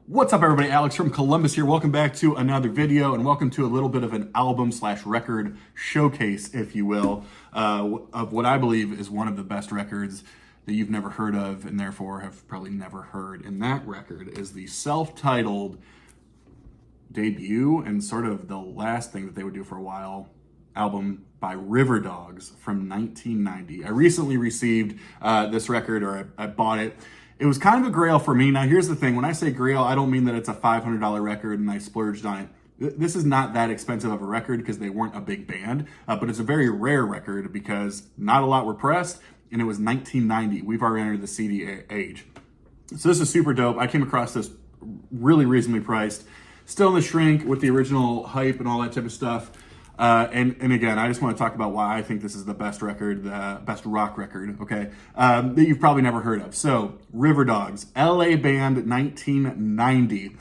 What's up, everybody? Alex from Columbus here. Welcome back to another video, and welcome to a little bit of an album/record showcase, if you will, of what I believe is one of the best records that you've never heard of, and therefore have probably never heard. And that record is the self-titled debut and sort of the last thing that they would do for a while album by Riverdogs from 1990. I recently received this record, or I bought it. It was kind of a grail for me. Now, here's the thing. When I say grail, I don't mean that it's a $500 record and I splurged on it. This is not that expensive of a record because they weren't a big band, but it's a very rare record because not a lot were pressed, and it was 1990. We've already entered the CD age. So this is super dope. I came across this really reasonably priced. Still in the shrink with the original hype and all that type of stuff. And again, I just want to talk about why I think this is the best record, the best rock record, okay, that you've probably never heard of. So, Riverdogs, LA band, 1990.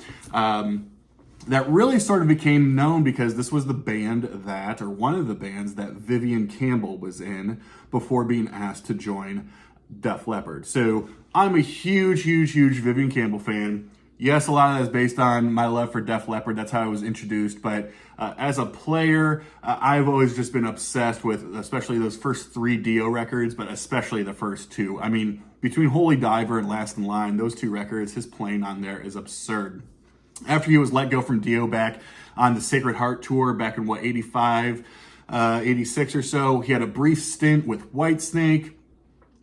That really sort of became known because this was the band that, or one of the bands that Vivian Campbell was in before being asked to join Def Leppard. So, I'm a huge Vivian Campbell fan. Yes, a lot of that is based on my love for Def Leppard. That's how I was introduced. But as a player, I've always just been obsessed with, especially those first three Dio records, but especially the first two. I mean, between Holy Diver and Last in Line, those two records, his playing on there is absurd. After he was let go from Dio back on the Sacred Heart tour back in, 85, 86 or so, he had a brief stint with Whitesnake.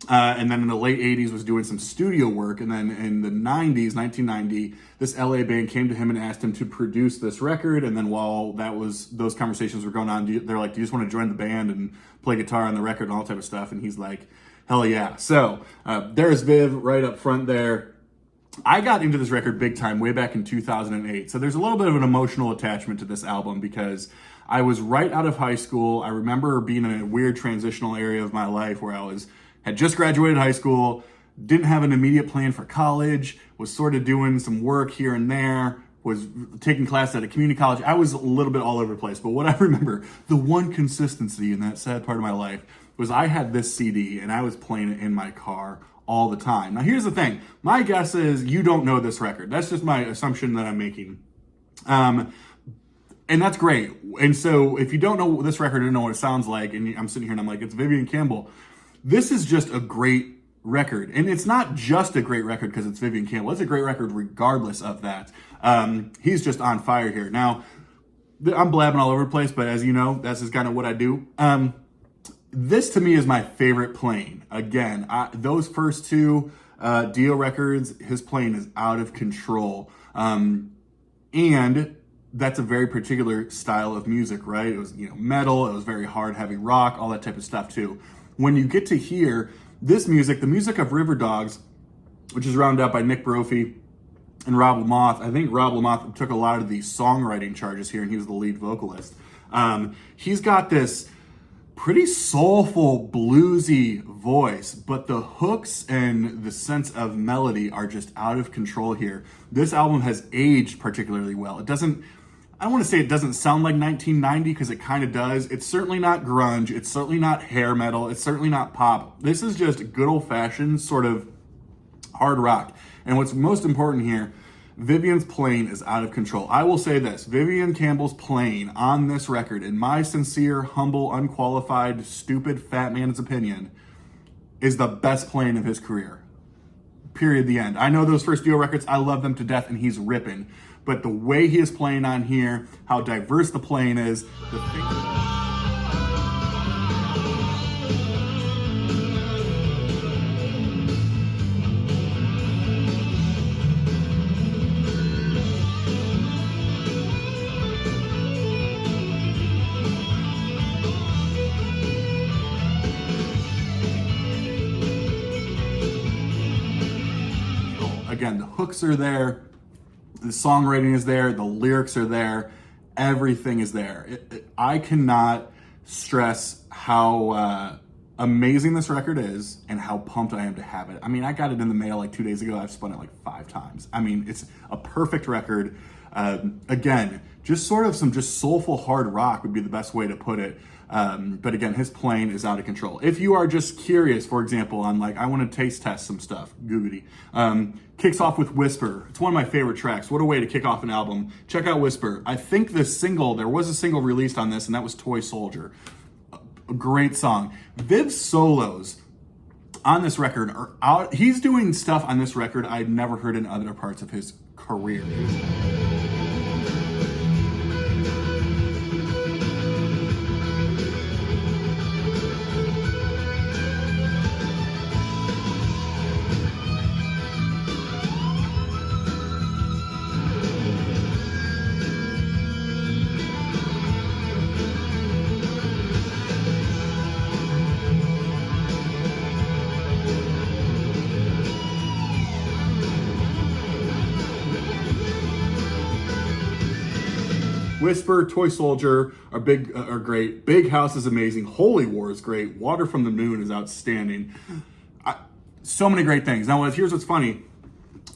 And then in the late 80s was doing some studio work. And then in the 90s, 1990, this LA band came to him and asked him to produce this record. And then while those conversations were going on, they're like, do you just want to join the band and play guitar on the record and all that type of stuff? And he's like, hell yeah. So there's Viv right up front there. I got into this record big time way back in 2008. So there's a little bit of an emotional attachment to this album because I was right out of high school. I remember being in a weird transitional area of my life where I had just graduated high school, didn't have an immediate plan for college, was sort of doing some work here and there, was taking classes at a community college. I was a little bit all over the place, but what I remember, the one consistency in that sad part of my life was I had this CD and I was playing it in my car all the time. Now here's the thing, my guess is you don't know this record. That's just my assumption that I'm making. And that's great. And so if you don't know this record and know what it sounds like, and I'm sitting here and I'm like, it's Vivian Campbell, this is just a great record. And it's not just a great record because it's Vivian Campbell. It's a great record regardless of that. He's just on fire here. Now, I'm blabbing all over the place, but as you know, that's just kind of what I do. This to me is my favorite playing. Again, those first two Dio records, his playing is out of control. And that's a very particular style of music, right? It was, metal, it was very hard, heavy rock, all that type of stuff too. When you get to hear this music, the music of Riverdogs, which is rounded out by Nick Brophy and Rob Lamoth. I think Rob Lamoth took a lot of the songwriting charges here, and he was the lead vocalist. He's got this pretty soulful, bluesy voice, but the hooks and the sense of melody are just out of control here. This album has aged particularly well. I don't want to say it doesn't sound like 1990 because it kind of does. It's certainly not grunge. It's certainly not hair metal. It's certainly not pop. This is just good old-fashioned sort of hard rock. And what's most important here, Vivian's playing is out of control. I will say this, Vivian Campbell's playing on this record, in my sincere, humble, unqualified, stupid, fat man's opinion, is the best playing of his career. Period, the end. I know those first Dio records, I love them to death, and he's ripping. But the way he is playing on here, how diverse the playing is, again, the hooks are there. The songwriting is there, the lyrics are there, everything is there. I cannot stress how amazing this record is and how pumped I am to have it. I mean, I got it in the mail like 2 days ago. I've spun it like 5 times. I mean, it's a perfect record. Again, just sort of some just soulful hard rock would be the best way to put it. But again, his playing is out of control. If you are just curious, for example, on like, I want to taste test some stuff, googity. Kicks off with Whisper. It's one of my favorite tracks. What a way to kick off an album. Check out Whisper. I think there was a single released on this, and that was Toy Soldier. A great song. Viv's solos on this record are out. He's doing stuff on this record I'd never heard in other parts of his career. Whisper, Toy Soldier are great. Big House is amazing. Holy War is great. Water from the Moon is outstanding. So many great things. Now, here's what's funny.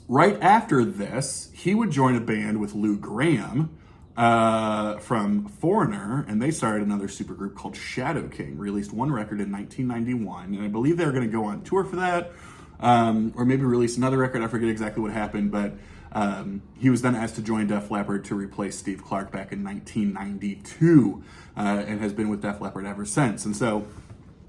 Right after this, he would join a band with Lou Gramm from Foreigner, and they started another supergroup called Shadow King. Released one record in 1991, and I believe they were going to go on tour for that, or maybe release another record. I forget exactly what happened, but he was then asked to join Def Leppard to replace Steve Clark back in 1992, and has been with Def Leppard ever since. And so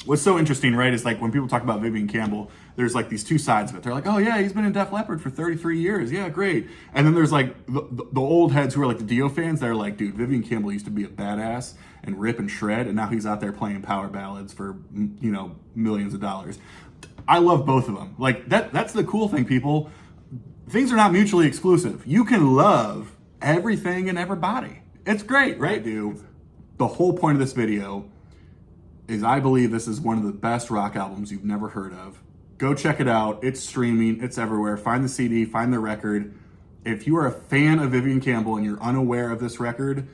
what's so interesting, right, is like when people talk about Vivian Campbell, there's like these two sides of it. They're like, oh yeah, he's been in Def Leppard for 33 years. Yeah, great. And then there's like the old heads who are like the Dio fans that are like, dude, Vivian Campbell used to be a badass and rip and shred, and now he's out there playing power ballads for, millions of dollars. I love both of them. Like that's the cool thing, people. Things are not mutually exclusive. You can love everything and everybody. It's great, right? The whole point of this video is I believe this is one of the best rock albums you've never heard of. Go check it out. It's streaming. It's everywhere. Find the CD. Find the record. If you are a fan of Vivian Campbell and you're unaware of this record,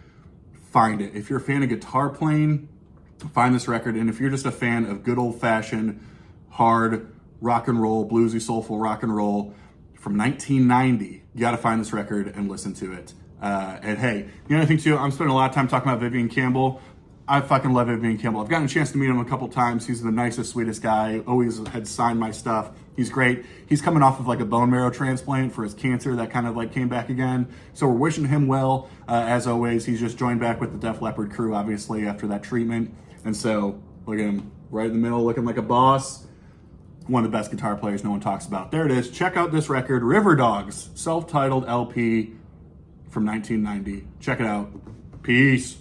find it. If you're a fan of guitar playing, find this record. And if you're just a fan of good old-fashioned, hard rock and roll, bluesy, soulful rock and roll, from 1990, you got to find this record and listen to it. And hey, the other thing too, I'm spending a lot of time talking about Vivian Campbell. I fucking love Vivian Campbell. I've gotten a chance to meet him a couple times. He's the nicest, sweetest guy. Always had signed my stuff. He's great. He's coming off of like a bone marrow transplant for his cancer that kind of like came back again. So we're wishing him well. As always, he's just joined back with the Def Leppard crew, obviously, after that treatment. And so look at him right in the middle, looking like a boss. One of the best guitar players no one talks about. There it is. Check out this record, Riverdogs, self-titled LP from 1990. Check it out. Peace.